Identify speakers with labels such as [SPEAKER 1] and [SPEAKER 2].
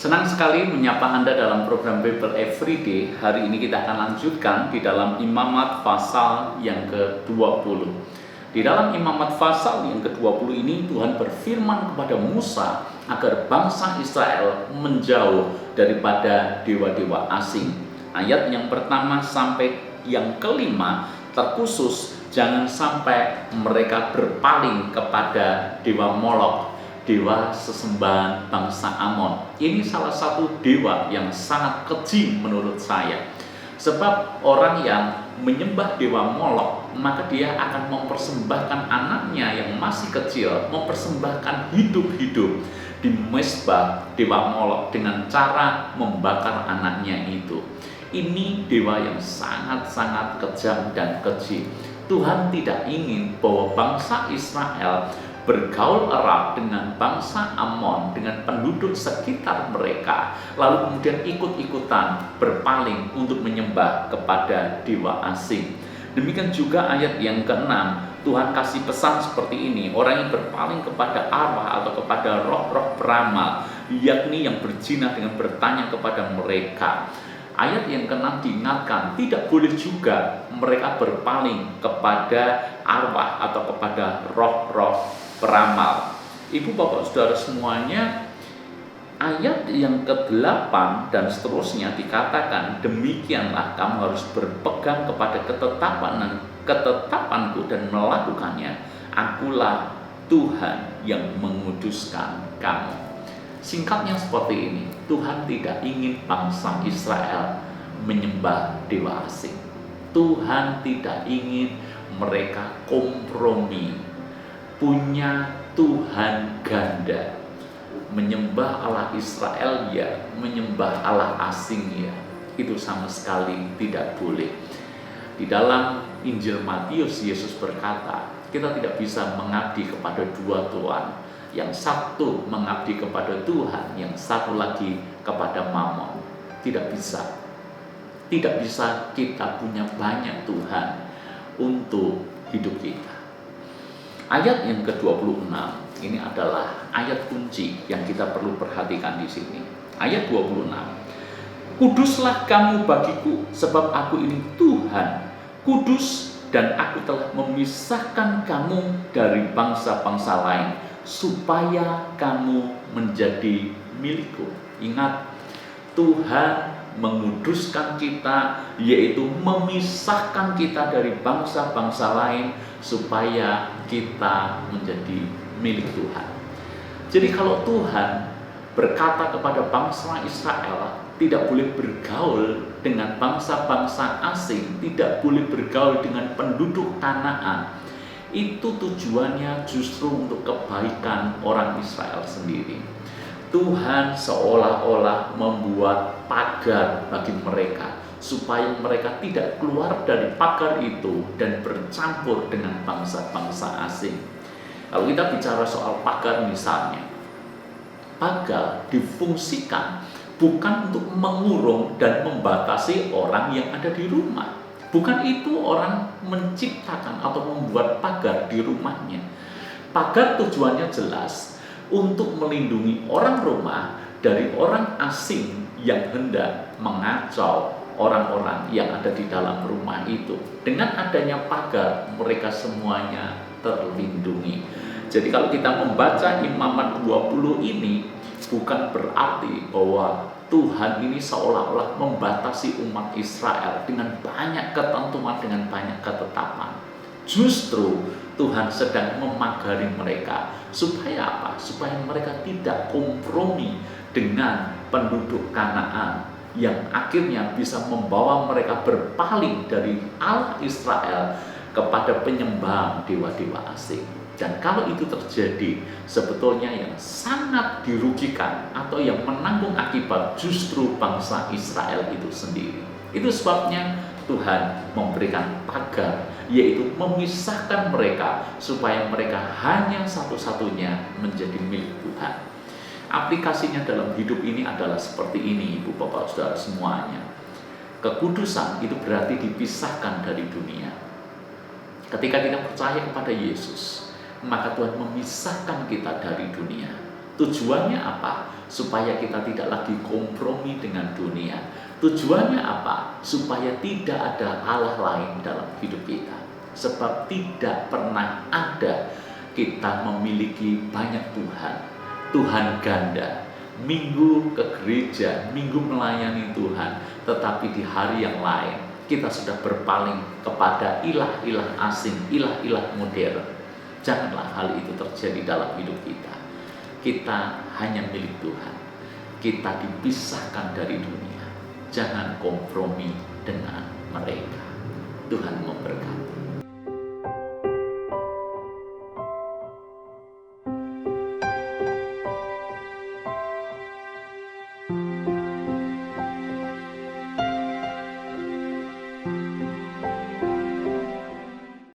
[SPEAKER 1] Senang sekali menyapa Anda dalam program Bible Everyday. Hari ini kita akan lanjutkan di dalam Imamat pasal yang ke-20. Di dalam Imamat pasal yang ke-20 ini Tuhan berfirman kepada Musa agar bangsa Israel menjauh daripada dewa-dewa asing. Ayat yang pertama sampai yang kelima terkhusus jangan sampai mereka berpaling kepada dewa Molok, dewa sesembahan bangsa Amon. Ini salah satu dewa yang sangat keji menurut saya. Sebab orang yang menyembah dewa Molok, maka dia akan mempersembahkan anaknya yang masih kecil, mempersembahkan hidup-hidup di mezbah dewa Molok dengan cara membakar anaknya itu. Ini dewa yang sangat-sangat kejam dan keji. Tuhan tidak ingin bahwa bangsa Israel bergaul erat dengan bangsa Amon, dengan penduduk sekitar mereka, lalu kemudian ikut-ikutan berpaling untuk menyembah kepada dewa asing. Demikian juga ayat yang ke-6, Tuhan kasih pesan seperti ini, orang yang berpaling kepada arwah atau kepada roh-roh beramal, yakni yang berzina dengan bertanya kepada mereka. Ayat yang ke-6 diingatkan, tidak boleh juga mereka berpaling kepada arwah atau kepada roh-roh beramal. Ibu bapak saudara semuanya, ayat yang ke-8 dan seterusnya dikatakan, demikianlah kamu harus berpegang kepada ketetapanku dan melakukannya. Akulah Tuhan yang menguduskan kamu. Singkatnya seperti ini, Tuhan tidak ingin bangsa Israel menyembah dewa asing. Tuhan tidak ingin mereka kompromi, punya Tuhan ganda, menyembah Allah Israel ya, menyembah Allah asing ya. Itu sama sekali tidak boleh. Di dalam Injil Matius, Yesus berkata, kita tidak bisa mengabdi kepada dua tuan. Yang satu mengabdi kepada Tuhan, yang satu lagi kepada Mamon. Tidak bisa. Tidak bisa kita punya banyak Tuhan untuk hidup kita. Ayat yang ke-26 ini adalah ayat kunci yang kita perlu perhatikan di sini. Ayat 26. Kuduslah kamu bagiku, sebab aku ini Tuhan, kudus, dan aku telah memisahkan kamu dari bangsa-bangsa lain, supaya kamu menjadi milikku. Ingat, Tuhan menguduskan kita, yaitu memisahkan kita dari bangsa-bangsa lain, supaya kita menjadi milik Tuhan. Jadi kalau Tuhan berkata kepada bangsa Israel, tidak boleh bergaul dengan bangsa-bangsa asing, tidak boleh bergaul dengan penduduk Kanaan, itu tujuannya justru untuk kebaikan orang Israel sendiri. Tuhan seolah-olah membuat pagar bagi mereka, supaya mereka tidak keluar dari pagar itu dan bercampur dengan bangsa-bangsa asing. Kalau kita bicara soal pagar misalnya, pagar difungsikan bukan untuk mengurung dan membatasi orang yang ada di rumah. Bukan itu orang menciptakan atau membuat pagar di rumahnya. Pagar tujuannya jelas, untuk melindungi orang rumah dari orang asing yang hendak mengacau orang-orang yang ada di dalam rumah itu. Dengan adanya pagar, mereka semuanya terlindungi. Jadi kalau kita membaca Imamat 20 ini, bukan berarti bahwa Tuhan ini seolah-olah membatasi umat Israel dengan banyak ketentuan, dengan banyak ketetapan. Justru Tuhan sedang memagari mereka. Supaya apa? Supaya mereka tidak kompromi dengan penduduk Kanaan, yang akhirnya bisa membawa mereka berpaling dari Allah Israel kepada penyembahan dewa-dewa asing. Dan kalau itu terjadi, sebetulnya yang sangat dirugikan atau yang menanggung akibat justru bangsa Israel itu sendiri. Itu sebabnya Tuhan memberikan pagar, yaitu memisahkan mereka supaya mereka hanya satu-satunya menjadi milik Tuhan. Aplikasinya dalam hidup ini adalah seperti ini, ibu bapak saudara semuanya. Kekudusan itu berarti dipisahkan dari dunia. Ketika kita percaya kepada Yesus, maka Tuhan memisahkan kita dari dunia. Tujuannya apa? supaya kita tidak lagi kompromi dengan dunia. Tujuannya apa? Supaya tidak ada Allah lain dalam hidup kita. Sebab tidak pernah ada kita memiliki banyak Tuhan. Tuhan ganda, minggu ke gereja, minggu melayani Tuhan, tetapi di hari yang lain kita sudah berpaling kepada ilah-ilah asing, ilah-ilah modern. Janganlah hal itu terjadi dalam hidup kita. Kita hanya milik Tuhan. Kita dipisahkan dari dunia. Jangan kompromi dengan mereka. Tuhan memberkati.